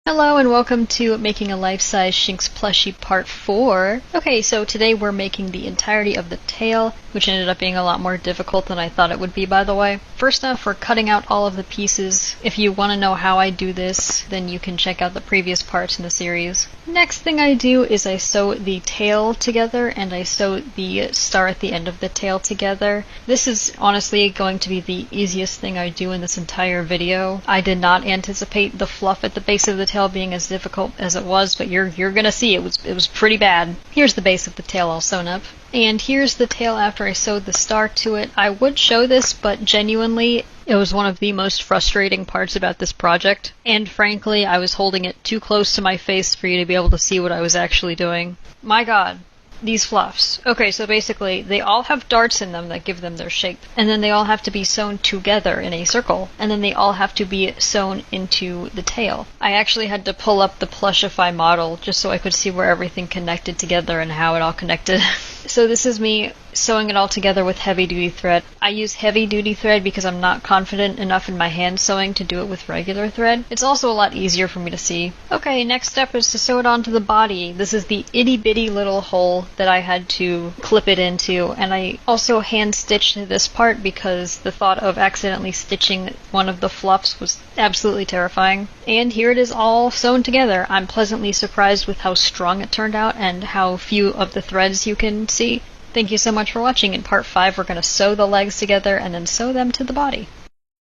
Hello and welcome to Making a Life-Size Shinx Plushie Part 4. Okay, so today we're making the entirety of the tail, which ended up being a lot more difficult than I thought it would be, by the way. First off, we're cutting out all of the pieces. If you want to know how I do this, then you can check out the previous parts in the series. Next thing I do is I sew the tail together, and I sew the star at the end of the tail together. This is honestly going to be the easiest thing I do in this entire video. I did not anticipate the fluff at the base of the tail being as difficult as it was, but you're gonna see it was pretty bad. Here's the base of the tail all sewn up. And here's the tail after I sewed the star to it. I would show this, but genuinely, it was one of the most frustrating parts about this project. And frankly, I was holding it too close to my face for you to be able to see what I was actually doing. My god. These fluffs. Okay, so basically, they all have darts in them that give them their shape. And then they all have to be sewn together in a circle. And then they all have to be sewn into the tail. I actually had to pull up the Plushify model just so I could see where everything connected together and how it all connected. So this is me sewing it all together with heavy duty thread. I use heavy duty thread because I'm not confident enough in my hand sewing to do it with regular thread. It's also a lot easier for me to see. Okay, next step is to sew it onto the body. This is the itty bitty little hole that I had to clip it into, and I also hand stitched this part because the thought of accidentally stitching one of the fluffs was absolutely terrifying. And here it is all sewn together. I'm pleasantly surprised with how strong it turned out and how few of the threads you can see. Thank you so much for watching. In part 5 we're going to sew the legs together and then sew them to the body.